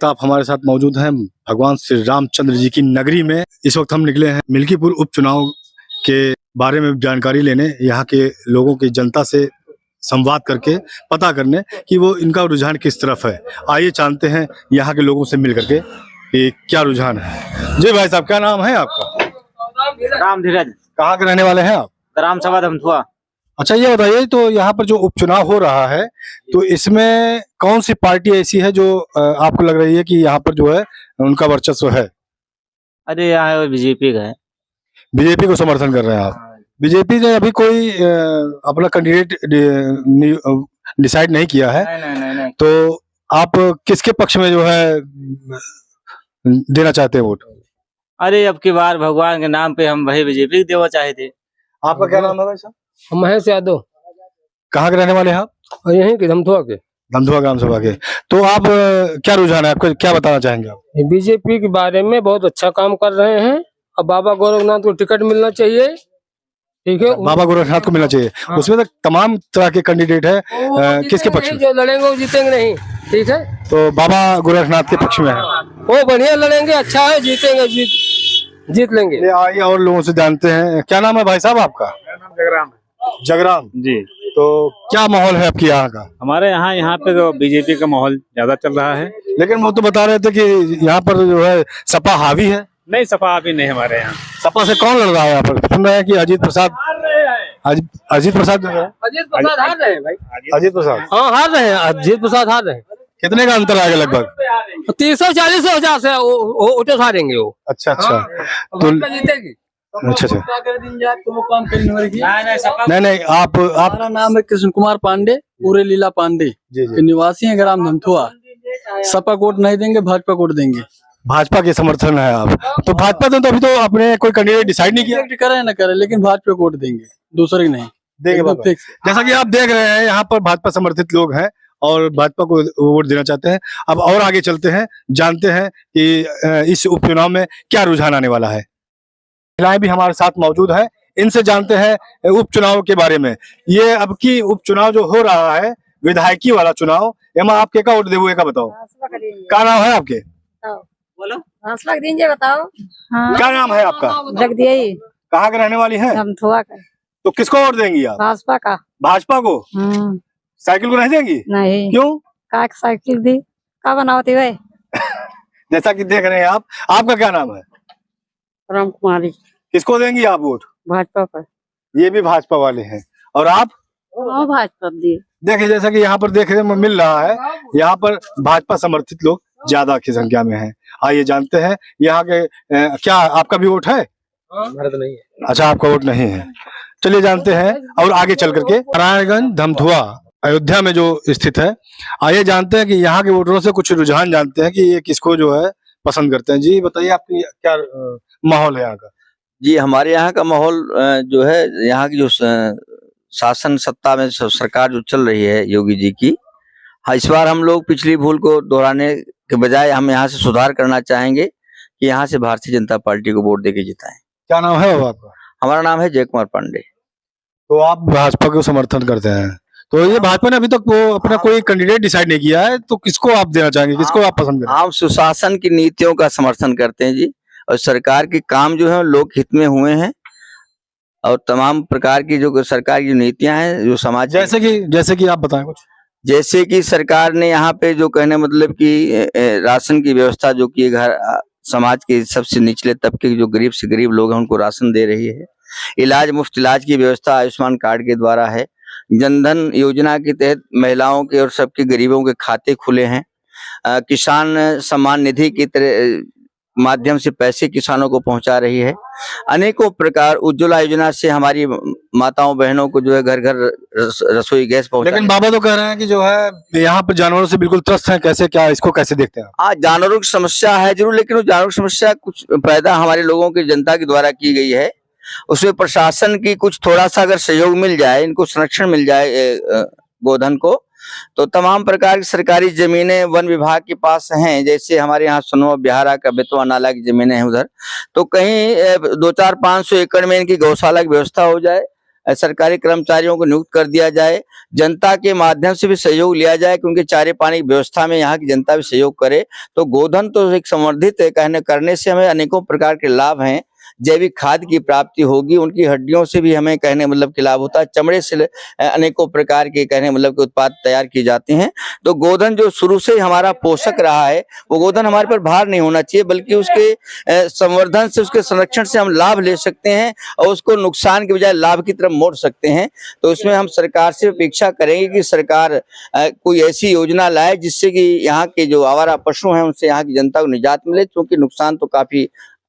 वक्त आप हमारे साथ मौजूद हैं भगवान श्री रामचंद्र जी की नगरी में। इस वक्त हम निकले हैं मिल्कीपुर उपचुनाव के बारे में जानकारी लेने, यहाँ के लोगों की जनता से संवाद करके पता करने कि वो इनका रुझान किस तरफ है। आइए जानते हैं यहाँ के लोगों से मिल करके कि क्या रुझान है। जी भाई साहब, क्या नाम है आपका? राम धीरज। कहाँ के रहने वाले हैं आप? राम सभा धमथुआ। अच्छा, ये बताइए तो यहाँ पर जो उपचुनाव हो रहा है तो इसमें कौन सी पार्टी ऐसी है जो आपको लग रही है कि यहाँ पर जो है उनका वर्चस्व है? अरे यहाँ बीजेपी का है। बीजेपी को समर्थन कर रहे हैं आप? बीजेपी ने अभी कोई अपना कैंडिडेट डिसाइड नहीं किया है। नहीं। तो आप किसके पक्ष में जो है देना चाहते हैं वोट? अरे अब की बार भगवान के नाम पे हम वही बीजेपी को देना चाहे थे। आपका क्या नाम है भाई साहब? महेश यादव। कहाँ के रहने वाले हैं आप? यहीं के धमथुआ के। धमथुआ ग्राम सभा के। तो आप क्या रुझान है आपको, क्या बताना चाहेंगे आप? बीजेपी के बारे में बहुत अच्छा काम कर रहे हैं। अब बाबा गोरखनाथ को टिकट मिलना चाहिए, ठीक है। बाबा गोरखनाथ को मिलना चाहिए। हाँ। उसमें तो तमाम तरह के कैंडिडेट है, किसके पक्ष में? जो लड़ेंगे वो जीतेंगे नहीं, ठीक है। तो बाबा गोरखनाथ के पक्ष में है। वो बढ़िया लड़ेंगे, अच्छा है, जीतेंगे, जीत लेंगे। ये आइए और लोगों से जानते हैं। क्या नाम है भाई साहब आपका? जगराम। जगराम जी। तो क्या माहौल है आपके यहाँ का? हमारे यहाँ पे तो बीजेपी का माहौल ज्यादा चल रहा है। लेकिन वो तो बता रहे थे कि यहाँ पर जो है सपा हावी है। नहीं, सपा अभी नहीं हमारे यहाँ। सपा से कौन लड़ रहा है यहाँ पर? सुन रहे हैं कि अजीत प्रसाद। अजीत प्रसाद जो है, अजीत प्रसाद हार रहे हैं भाई। अजीत प्रसाद हाँ हार रहे हैं, अजीत प्रसाद हार रहे हैं। कितने का अंतर आएगा लगभग? 340,000 से वोट हारेंगे वो। अच्छा तो जीतेगी। अच्छा नहीं आप हमारा नाम है कृष्ण कुमार पांडे, पूरे लीला पांडे के निवासी हैं ग्राम धमथुआ। सपा कोट नहीं देंगे, भाजपा कोट देंगे। भाजपा के समर्थन है आप? तो भाजपा ने तो अभी तो अपने कोई कैंडिडेट डिसाइड नहीं किया। करे न करे, लेकिन भाजपा कोट देंगे, दूसरे नहीं देंगे। जैसा कि आप देख रहे हैं यहाँ पर भाजपा समर्थित लोग हैं और भाजपा को वोट देना चाहते हैं। अब और आगे चलते हैं, जानते हैं कि इस उपचुनाव में क्या रुझान आने वाला है। महिलाएं भी हमारे साथ मौजूद हैं, इनसे जानते हैं उपचुनाव के बारे में। ये अब की उपचुनाव जो हो रहा है, विधायकी वाला चुनाव, एमा आप क्या वोट देवो का बताओ? क्या नाम है आपके? बोलो। दीजिए, बताओ। हाँ। क्या नाम है आपका? जगदियाई। कहाँ के रहने वाली हैं? धमथुआ का। तो किसको वोट देंगी आप? भाजपा का। भाजपा को? साइकिल को नहीं देंगी? नहीं। क्यों? का साइकिल दी का बनावती भाई? जैसा कि देख रहे हैं आप, आपका क्या नाम है? राम कुमारी। किसको देंगी आप वोट? भाजपा पर। ये भी भाजपा वाले हैं। और आप? भाजपा दी। देखिए, जैसा कि यहाँ पर देखने में मिल रहा है, यहाँ पर भाजपा समर्थित लोग ज्यादा की संख्या में हैं। आइए जानते हैं यहाँ के क्या आपका भी वोट है? हमारा तो नहीं है। अच्छा, आपका वोट नहीं है। चलिए जानते हैं और आगे चल करके। नारायणगंज धमथुआ अयोध्या में जो स्थित है, आइए जानते हैं कि यहाँ के वोटरों से कुछ रुझान जानते हैं कि ये किसको जो है पसंद करते हैं। जी बताइए, आपकी क्या माहौल है यहाँ का? जी, हमारे यहाँ का माहौल जो है, यहाँ की जो शासन सत्ता में सरकार जो चल रही है योगी जी की, हाँ, इस बार हम लोग पिछली भूल को दोहराने के बजाय हम यहाँ से सुधार करना चाहेंगे कि यहाँ से भारतीय जनता पार्टी को वोट देके जिताएं। क्या नाम है बाबा आपका? हमारा नाम है जय कुमार पांडे। तो आप भाजपा को समर्थन करते हैं? तो ये भाजपा ने अभी तक वो अपना कोई कैंडिडेट डिसाइड नहीं किया है, तो किसको आप देना चाहेंगे, किसको आप पसंद करें? आप सुशासन की नीतियों का समर्थन करते हैं जी, और सरकार के काम जो है लोक हित में हुए हैं, और तमाम प्रकार की जो सरकार की नीतियां हैं जो समाज, जैसे कि आप बताएं कुछ। जैसे कि सरकार ने यहाँ पे जो कहने मतलब कि राशन की व्यवस्था जो की, घर समाज के सबसे निचले तबके के जो गरीब से गरीब लोग हैं उनको राशन दे रही है। इलाज, मुफ्त इलाज की व्यवस्था आयुष्मान कार्ड के द्वारा है। जनधन योजना के तहत महिलाओं के और सबके गरीबों के खाते खुले हैं। किसान सम्मान निधि की तरह माध्यम से पैसे किसानों को पहुंचा रही है। अनेकों प्रकार उज्ज्वला योजना से हमारी माताओं बहनों को जो है घर घर रसोई गैस पहुंचा। लेकिन बाबा तो कह रहे हैं कि जो है यहाँ पर जानवरों से बिल्कुल त्रस्त हैं, कैसे क्या इसको कैसे देखते हैं? हाँ, जानवरों की समस्या है जरूर, लेकिन वो जानवरों की समस्या कुछ पैदा हमारे लोगों की, जनता के द्वारा की गई है। उसमें प्रशासन की कुछ थोड़ा सा अगर सहयोग मिल जाए, इनको संरक्षण मिल जाए गोधन को, तो तमाम प्रकार की सरकारी जमीनें वन विभाग के पास हैं। जैसे हमारे यहाँ सोनवा बिहारा का बेतवा नाला की जमीनें हैं उधर, तो कहीं 200-500 एकड़ में इनकी गौशाला की व्यवस्था हो जाए, सरकारी कर्मचारियों को नियुक्त कर दिया जाए, जनता के माध्यम से भी सहयोग लिया जाए कि उनके चारे पानी की व्यवस्था में यहाँ की जनता भी सहयोग करे। तो गोधन तो एक संवर्धित करने से हमें अनेकों प्रकार के लाभ हैं। जैविक खाद की प्राप्ति होगी, उनकी हड्डियों से भी हमें कहने मतलब कि लाभ होता है, चमड़े से अनेकों प्रकार के कहने मतलब के उत्पाद तैयार किए जाते हैं। तो गोधन जो शुरू से ही हमारा पोषक रहा है, वो गोधन हमारे पर भार नहीं होना चाहिए, बल्कि उसके संवर्धन से, उसके संरक्षण से हम लाभ ले सकते हैं और उसको नुकसान के बजाय लाभ की तरफ मोड़ सकते हैं। तो इसमें हम सरकार से अपेक्षा करेंगे कि सरकार कोई ऐसी योजना लाए जिससे कि यहाँ के जो आवारा पशु हैं उनसे यहाँ की जनता को निजात मिले, क्योंकि नुकसान तो काफी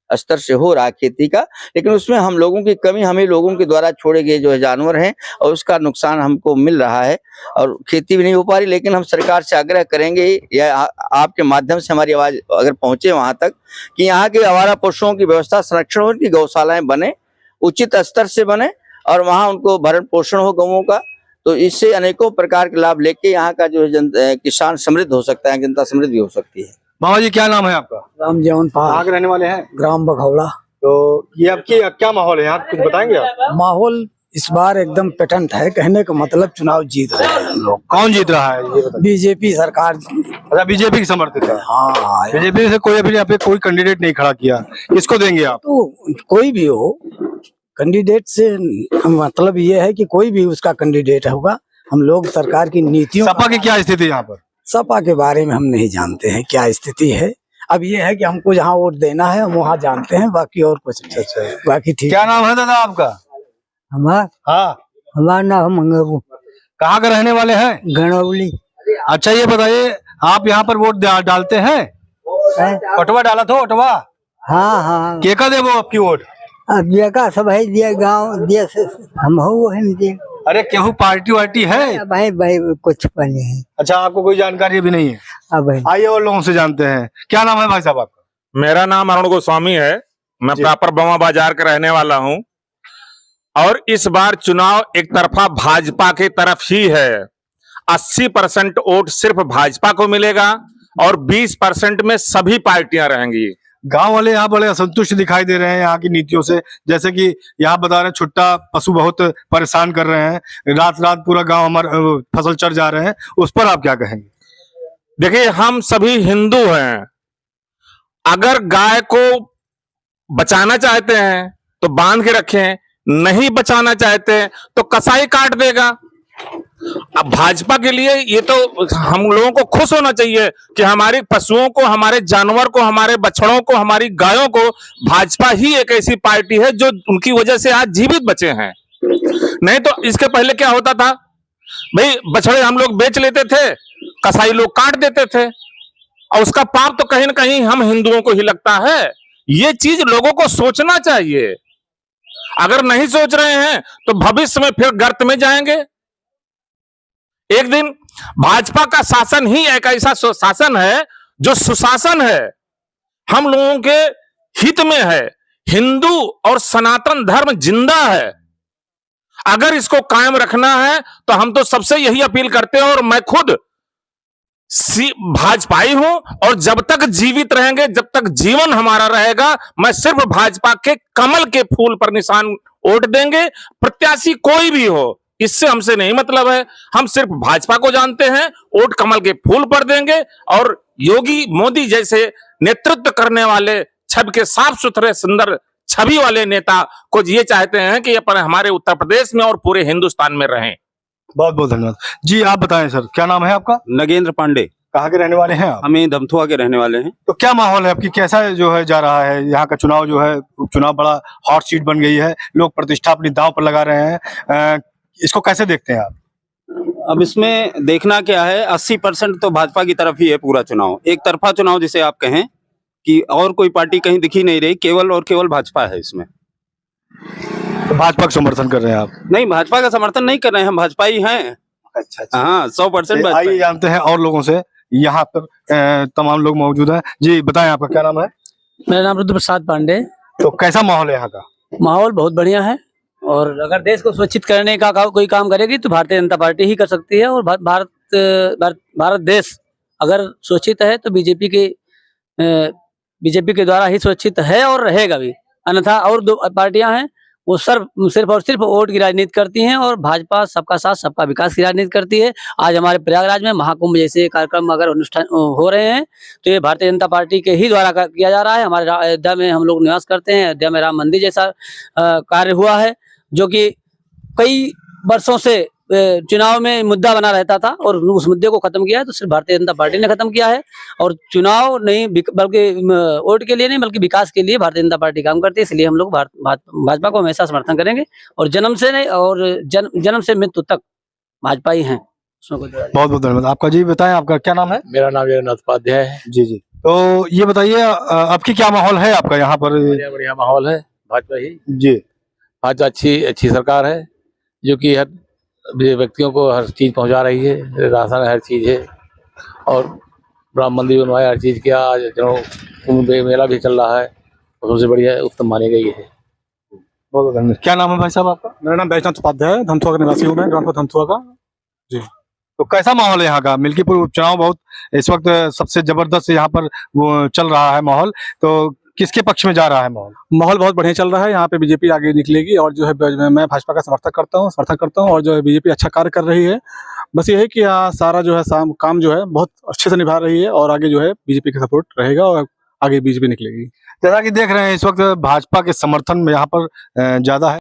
स्तर से हो रहा है खेती का, लेकिन उसमें हम लोगों की कमी, हमें लोगों के द्वारा छोड़े गए जो जानवर हैं और उसका नुकसान हमको मिल रहा है और खेती भी नहीं हो पा रही। लेकिन हम सरकार से आग्रह करेंगे, या आपके माध्यम से हमारी आवाज अगर पहुंचे वहां तक, कि यहाँ के आवारा पशुओं की व्यवस्था, संरक्षण हो, उनकी गौशालाएं बने, उचित स्तर से बने और वहाँ उनको भरण पोषण हो गौओं का। तो इससे अनेकों प्रकार के लाभ लेके यहाँ का जो किसान समृद्ध हो सकता है, जनता समृद्ध भी हो सकती है। बाबा जी क्या नाम है आपका? राम जीवन कहाँ के रहने वाले हैं? ग्राम बघौला। तो ये आपकी क्या माहौल है यहाँ, कुछ बताएंगे आप? माहौल इस बार एकदम पेटेंट है, कहने का मतलब चुनाव जीत रहे हैं हम लोग। कौन जीत रहा है ये बताइए? बीजेपी सरकार। अच्छा, बीजेपी की समर्थित है। हाँ, बीजेपी से कोई अभी यहाँ पे कोई कैंडिडेट नहीं खड़ा किया, किसको देंगे आप? तो कोई भी हो, कैंडिडेट से मतलब ये है कि कोई भी उसका कैंडिडेट होगा, हम लोग सरकार की नीतियों। सपा की क्या स्थिति है यहाँ पर? सपा के बारे में हम नहीं जानते हैं क्या स्थिति है। अब ये है कि हमको जहाँ वोट देना है हम वहाँ जानते हैं, बाकी और कुछ नहीं। अच्छा, बाकी ठीक। क्या नाम है दादा आपका? हमारा नाम मंगरू। कहाँ के रहने वाले हैं? गणौली। अच्छा, ये बताइए, आप यहाँ पर वोट डालते हैं? ओटवा डाला था, ओटवा? हाँ। केका देवो आपकी वोट? अब ये का सब है, दिया गाँव दिया से हम हो दिए। अरे केहू पार्टी वार्टी है? भाई कुछ नहीं है। अच्छा, आपको कोई जानकारी भी नहीं है? अब आइए और लोगों से जानते हैं। क्या नाम है भाई साहब आपका? मेरा नाम अरुण गोस्वामी है। मैं प्रॉपर बवा बाजार का रहने वाला हूं और इस बार चुनाव एक तरफा भाजपा की तरफ ही है। 80% वोट सिर्फ भाजपा को मिलेगा और 20% में सभी पार्टियां रहेंगी। गांव वाले यहाँ बड़े असंतुष्ट दिखाई दे रहे हैं यहाँ की नीतियों से, जैसे कि यहाँ बता रहे हैं छुट्टा पशु बहुत परेशान कर रहे हैं, रात रात पूरा गांव हमारा फसल चढ़ जा रहे हैं, उस पर आप क्या कहेंगे? देखिए, हम सभी हिंदू हैं। अगर गाय को बचाना चाहते हैं तो बांध के रखें, नहीं बचाना चाहते तो कसाई काट देगा। अब भाजपा के लिए ये तो हम लोगों को खुश होना चाहिए कि हमारे पशुओं को, हमारे जानवर को, हमारे बछड़ों को, हमारी गायों को भाजपा ही एक ऐसी पार्टी है जो उनकी वजह से आज जीवित बचे हैं। नहीं तो इसके पहले क्या होता था भाई, बछड़े हम लोग बेच लेते थे, कसाई लोग काट देते थे और उसका पाप तो कहीं ना कहीं हम हिंदुओं को ही लगता है। ये चीज लोगों को सोचना चाहिए। अगर नहीं सोच रहे हैं तो भविष्य में फिर गर्त में जाएंगे। एक दिन भाजपा का शासन ही एक ऐसा शासन है जो सुशासन है, हम लोगों के हित में है। हिंदू और सनातन धर्म जिंदा है। अगर इसको कायम रखना है तो हम तो सबसे यही अपील करते हैं, और मैं खुद भाजपाई हूं और जब तक जीवित रहेंगे, जब तक जीवन हमारा रहेगा, मैं सिर्फ भाजपा के कमल के फूल पर निशान वोट देंगे। प्रत्याशी कोई भी हो, इससे हमसे नहीं मतलब है। हम सिर्फ भाजपा को जानते हैं, वोट कमल के फूल पर देंगे और योगी मोदी जैसे नेतृत्व करने वाले, छवि के साफ सुथरे सुंदर छवि वाले नेता को ये चाहते हैं कि अपन हमारे उत्तर प्रदेश में और पूरे हिंदुस्तान में रहें। बहुत बहुत धन्यवाद जी। आप बताएं सर, क्या नाम है आपका? नगेंद्र पांडे। कहाँ के रहने वाले हैं आप? हमें धमथुआ के रहने वाले हैं। तो क्या माहौल है आपकी, कैसा जो है जा रहा है यहाँ का चुनाव? जो है उपचुनाव बड़ा हॉट सीट बन गई है, लोग प्रतिष्ठा अपनी दांव पर लगा रहे हैं, इसको कैसे देखते हैं आप? अब इसमें देखना क्या है, 80% तो भाजपा की तरफ ही है पूरा चुनाव। एक तरफा चुनाव जिसे आप कहें कि और कोई पार्टी कहीं दिखी नहीं रही, केवल और केवल भाजपा है इसमें। तो भाजपा का समर्थन कर रहे हैं आप? नहीं, भाजपा का समर्थन नहीं कर रहे हैं, हम भाजपा ही हैं। अच्छा। हाँ, 100% आइए जानते हैं और लोगों से, यहाँ पर तमाम लोग मौजूद हैं। जी बताएं, आपका क्या नाम है? मेरा नाम रुद्र प्रसाद पांडे। तो कैसा माहौल है यहाँ का? माहौल बहुत बढ़िया है, और अगर देश को सुरक्षित करने का कोई काम करेगी तो भारतीय जनता पार्टी ही कर सकती है। और भारत देश अगर सुरक्षित है तो बीजेपी के द्वारा ही सुरक्षित है और रहेगा भी। अन्यथा और दो पार्टियां हैं, वो सिर्फ और सिर्फ वोट की राजनीति करती हैं, और भाजपा सबका साथ सबका विकास की राजनीति करती है। आज हमारे प्रयागराज में महाकुंभ जैसे कार्यक्रम अगर अनुष्ठान हो रहे हैं तो ये भारतीय जनता पार्टी के ही द्वारा किया जा रहा है। हमारे अयोध्या में हम लोग निवास करते हैं, अयोध्या में राम मंदिर जैसा कार्य हुआ है जो कि कई वर्षों से चुनाव में मुद्दा बना रहता था, और उस मुद्दे को खत्म किया है तो सिर्फ भारतीय जनता पार्टी ने खत्म किया है। और चुनाव नहीं बल्कि वोट के लिए नहीं बल्कि विकास के लिए भारतीय जनता पार्टी काम करती है। इसलिए हम लोग भाजपा को हमेशा समर्थन करेंगे, और जन्म से नहीं और जन्म से मृत्यु तक भाजपा ही है। बहुत बहुत धन्यवाद आपका। जी बताएं, आपका क्या नाम है? मेरा नाम जगन्नाथ उपाध्याय है। जी जी, तो ये बताइए आपकी क्या माहौल है आपका यहाँ पर? बढ़िया माहौल है, भाजपा ही जी। भाजपा अच्छी सरकार है जो कि हर व्यक्तियों को हर चीज पहुंचा रही है, राशन हर चीज है, और राम मंदिर बनवाया, हर चीज किया। आज कुंभ मेला भी चल रहा है, सबसे बढ़िया उत्तम मानी गई है। बहुत धन्यवाद। क्या नाम है भाई साहब आपका? मेरा नाम बैजनाथ उपाध्याय है, धमथुआ का निवासी हूँ मैं, ग्राम धमथुआ का। जी, तो कैसा माहौल है यहाँ का? मिल्कीपुर उपचुनाव बहुत इस वक्त सबसे जबरदस्त यहाँ पर वो चल रहा है माहौल, तो किसके पक्ष में जा रहा है माहौल? माहौल बहुत बढ़िया चल रहा है। यहाँ पे बीजेपी आगे निकलेगी, और जो है मैं भाजपा का समर्थन करता हूँ, और जो है बीजेपी अच्छा कार्य कर रही है। बस ये है कि यहाँ सारा जो है काम जो है बहुत अच्छे से निभा रही है, और आगे जो है बीजेपी का सपोर्ट रहेगा और आगे बीजेपी निकलेगी। जैसा कि देख रहे हैं इस वक्त भाजपा के समर्थन में यहाँ पर ज्यादा है।